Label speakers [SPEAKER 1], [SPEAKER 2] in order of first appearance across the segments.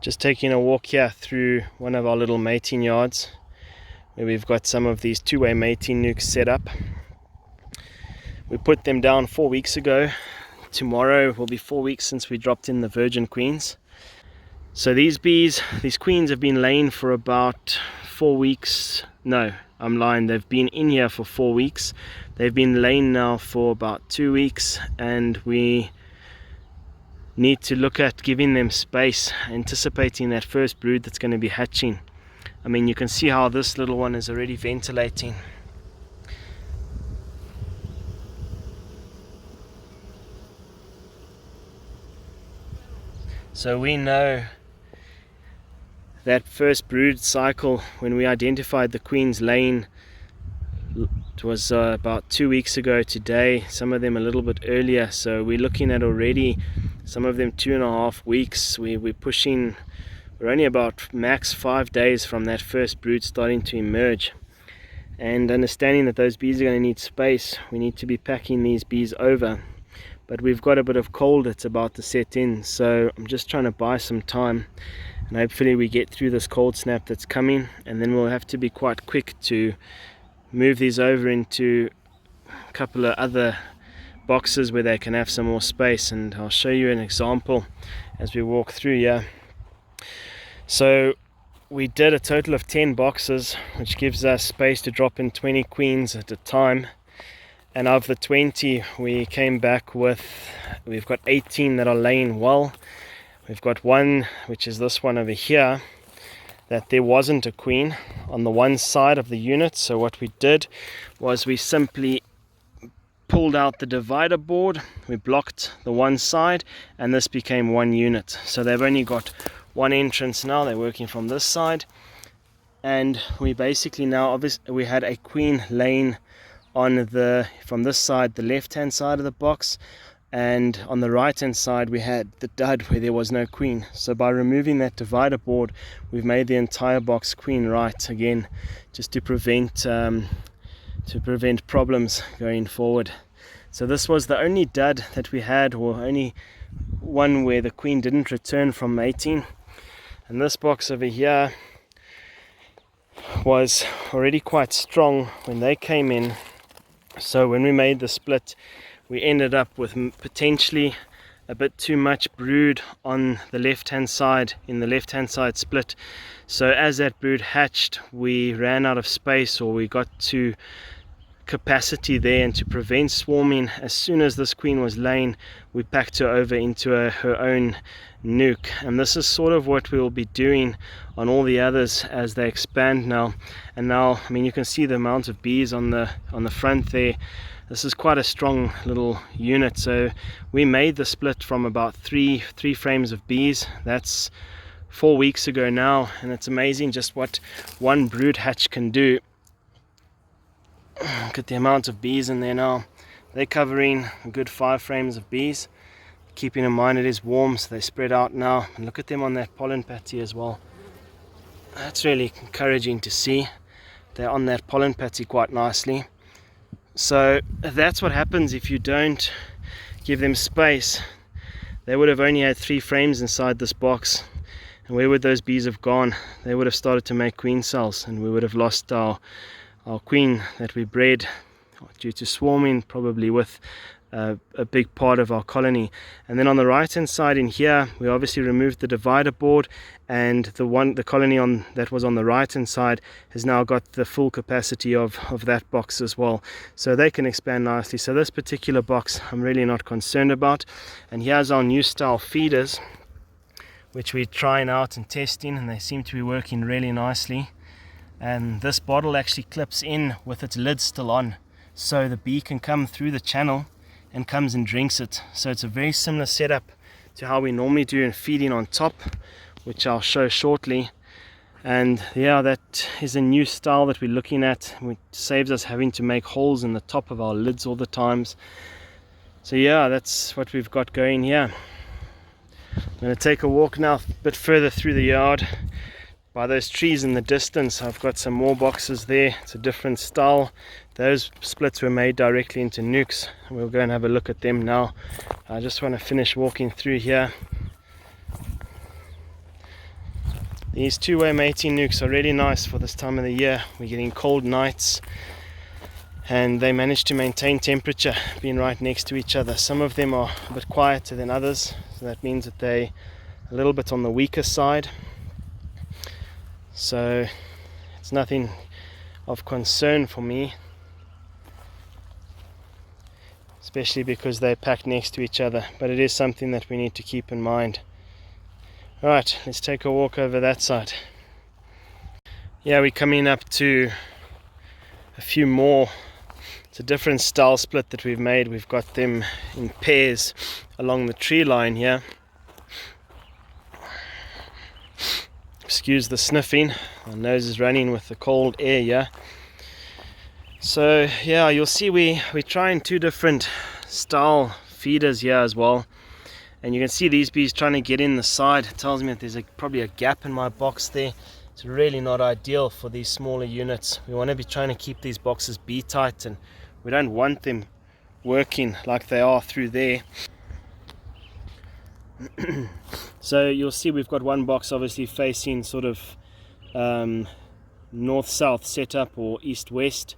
[SPEAKER 1] Just taking a walk here through one of our little mating yards where we've got some of these two-way mating nukes set up. We put them down 4 weeks ago. Tomorrow will be 4 weeks since we dropped in the virgin queens. So these queens have been laying for about 4 weeks. No, I'm lying, they've been in here for 4 weeks. They've been laying now for about 2 weeks, and we need to look at giving them space, anticipating that first brood that's going to be hatching. I mean, you can see how this little one is already ventilating. So we know that first brood cycle, when we identified the queens laying, it was about 2 weeks ago today, some of them a little bit earlier. So we're looking at already some of them 2.5 weeks. We're only about max 5 days from that first brood starting to emerge. And understanding that those bees are going to need space, we need to be packing these bees over. But we've got a bit of cold that's about to set in, so I'm just trying to buy some time, and hopefully we get through this cold snap that's coming, and then we'll have to be quite quick to move these over into a couple of other boxes where they can have some more space. And I'll show you an example as we walk through here. So we did a total of 10 boxes, which gives us space to drop in 20 queens at a time. And of the 20, we came back with, we've got 18 that are laying well. We've got one, which is this one over here, that there wasn't a queen on the one side of the unit. So what we did was we simply pulled out the divider board, we blocked the one side, and this became one unit. So they've only got one entrance now. They're working from this side, and we basically now, obviously we had a queen laying on from this side, the left hand side of the box, and on the right hand side we had the dud where there was no queen. So by removing that divider board, we've made the entire box queen right again, just to prevent problems going forward. So this was the only dud that we had, or only one where the queen didn't return from mating. And this box over here was already quite strong when they came in. So when we made the split, we ended up with potentially a bit too much brood on the left hand side, in the left hand side split. So as that brood hatched, we ran out of space, or we got to capacity there, and to prevent swarming, as soon as this queen was laying, we packed her over into her own nuke. And this is sort of what we will be doing on all the others as they expand now. And now, I mean, you can see the amount of bees on the front there. This is quite a strong little unit. So we made the split from about three frames of bees. That's 4 weeks ago now, and it's amazing just what one brood hatch can do. Look at the amount of bees in there now. They're covering a good 5 frames of bees, keeping in mind it is warm, so they spread out now. And look at them on that pollen patty as well. That's really encouraging to see. They're on that pollen patty quite nicely. So that's what happens if you don't give them space. They would have only had 3 frames inside this box, and where would those bees have gone? They would have started to make queen cells, and we would have lost our queen that we bred due to swarming, probably with a big part of our colony. And then on the right hand side in here, we obviously removed the divider board, and the colony that was on the right hand side has now got the full capacity of that box as well, so they can expand nicely. So this particular box I'm really not concerned about. And here's our new style feeders, which we're trying out and testing, and they seem to be working really nicely. And this bottle actually clips in with its lid still on, so the bee can come through the channel and comes and drinks it. So it's a very similar setup to how we normally do in feeding on top, which I'll show shortly. And yeah, that is a new style that we're looking at, which saves us having to make holes in the top of our lids all the times. So yeah, that's what we've got going here. I'm going to take a walk now a bit further through the yard. By those trees in the distance, I've got some more boxes there. It's a different style. Those splits were made directly into nukes. We'll go and have a look at them now. I just want to finish walking through here. These two-way mating nukes are really nice for this time of the year. We're getting cold nights and they manage to maintain temperature being right next to each other. Some of them are a bit quieter than others, so that means that they're a little bit on the weaker side. So it's nothing of concern for me, especially because they're packed next to each other, but it is something that we need to keep in mind. Alright, let's take a walk over that side. Yeah, we're coming up to a few more. It's a different style split that we've made. We've got them in pairs along the tree line here. Excuse the sniffing, my nose is running with the cold air here. So yeah, you'll see we're trying two different style feeders here as well. And you can see these bees trying to get in the side. It tells me that there's probably a gap in my box there. It's really not ideal for these smaller units. We want to be trying to keep these boxes bee tight, and we don't want them working like they are through there. So you'll see we've got one box obviously facing sort of north-south setup or east-west.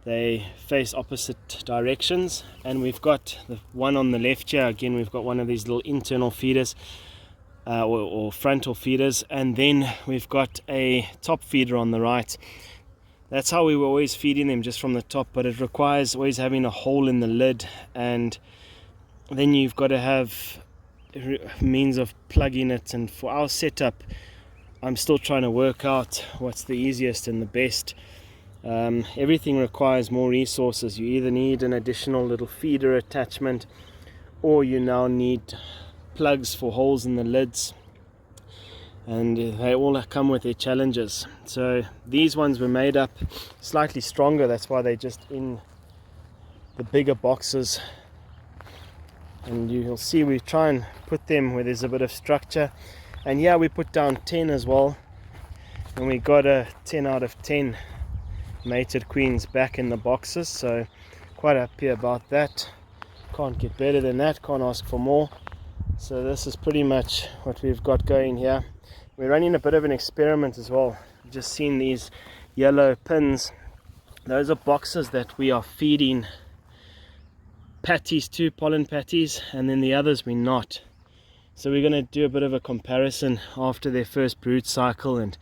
[SPEAKER 1] They face opposite directions, and we've got the one on the left here. Again, we've got one of these little internal feeders or frontal feeders, and then we've got a top feeder on the right. That's how we were always feeding them, just from the top, but it requires always having a hole in the lid, and then you've got to have means of plugging it. And for our setup, I'm still trying to work out what's the easiest and the best. Everything requires more resources. You either need an additional little feeder attachment, or you now need plugs for holes in the lids, and they all come with their challenges. So these ones were made up slightly stronger, that's why they're just in the bigger boxes. And you'll see we try and put them where there's a bit of structure. And yeah, we put down 10 as well, and we got a 10 out of 10 mated queens back in the boxes, so quite happy about that. Can't get better than that, can't ask for more. So this is pretty much what we've got going here. We're running a bit of an experiment as well. I've just seen these yellow pins. Those are boxes that we are feeding patties to, pollen patties, and then the others we're not. So we're going to do a bit of a comparison after their first brood cycle, and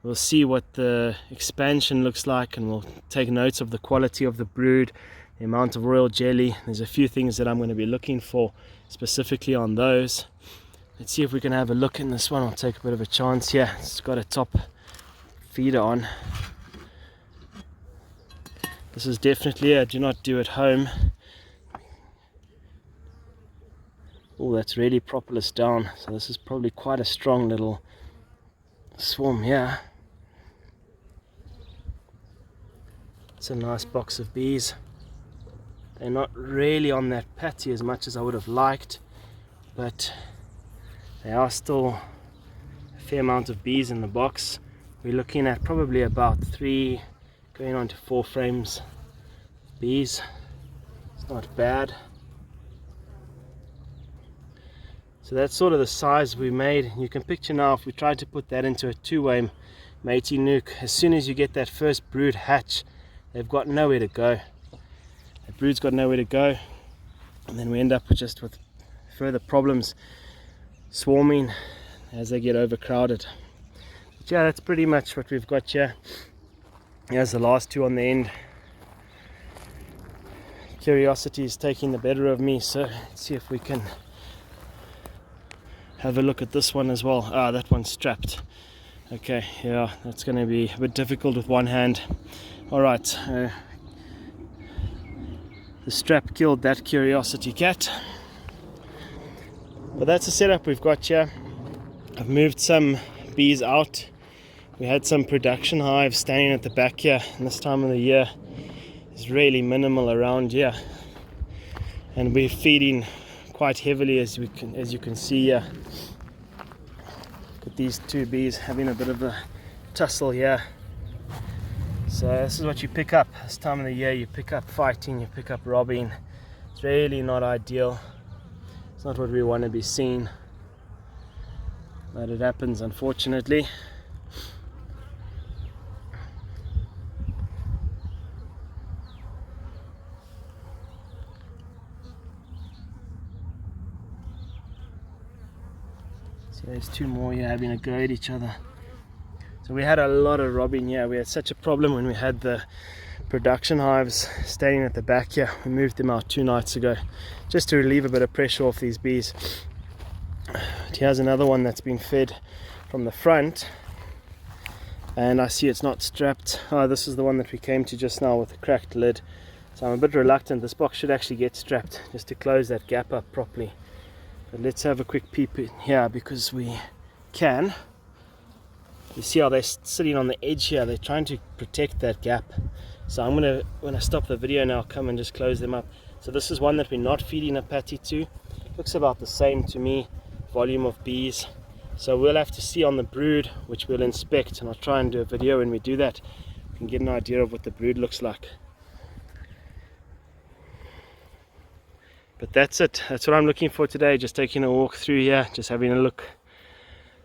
[SPEAKER 1] we'll see what the expansion looks like, and we'll take notes of the quality of the brood, the amount of royal jelly. There's a few things that I'm going to be looking for specifically on those. Let's see if we can have a look in this one. I'll take a bit of a chance here. It's got a top feeder on. This is definitely a do not do at home. Oh, that's really propolis down. So this is probably quite a strong little swarm here. It's a nice box of bees. They're not really on that patty as much as I would have liked, but they are still a fair amount of bees in the box. We're looking at probably about 3 going on to 4 frames of bees. It's not bad. So that's sort of the size we made. You can picture now, if we tried to put that into a two-way mating nuke, as soon as you get that first brood hatch, they've got nowhere to go. The brood's got nowhere to go, and then we end up with further problems swarming as they get overcrowded. But yeah, that's pretty much what we've got here. Here's the last two on the end. Curiosity is taking the better of me, so let's see if we can have a look at this one as well. Ah, that one's strapped. Okay, yeah, that's going to be a bit difficult with one hand. Alright, the strap killed that curiosity cat. But that's the setup we've got here. I've moved some bees out. We had some production hives standing at the back here, and this time of the year is really minimal around here. And we're feeding quite heavily, as you can see here. Look at these two bees having a bit of a tussle here. So this is what you pick up this time of the year. You pick up fighting, you pick up robbing. It's really not ideal. It's not what we want to be seeing, but it happens, unfortunately. See, there's two more here having a go at each other. So we had a lot of robbing here. We had such a problem when we had the production hives staying at the back here. We moved them out 2 nights ago just to relieve a bit of pressure off these bees. But here's another one that's been fed from the front, and I see it's not strapped. Oh, this is the one that we came to just now with the cracked lid. So I'm a bit reluctant. This box should actually get strapped just to close that gap up properly. But let's have a quick peep in here because we can. You see how they're sitting on the edge here. They're trying to protect that gap. So I'm gonna, when I stop the video now, come and just close them up. So this is one that we're not feeding a patty to. Looks about the same to me, volume of bees. So we'll have to see on the brood, which we'll inspect, and I'll try and do a video when we do that. We can get an idea of what the brood looks like. But that's it. That's what I'm looking for today. Just taking a walk through here, just having a look.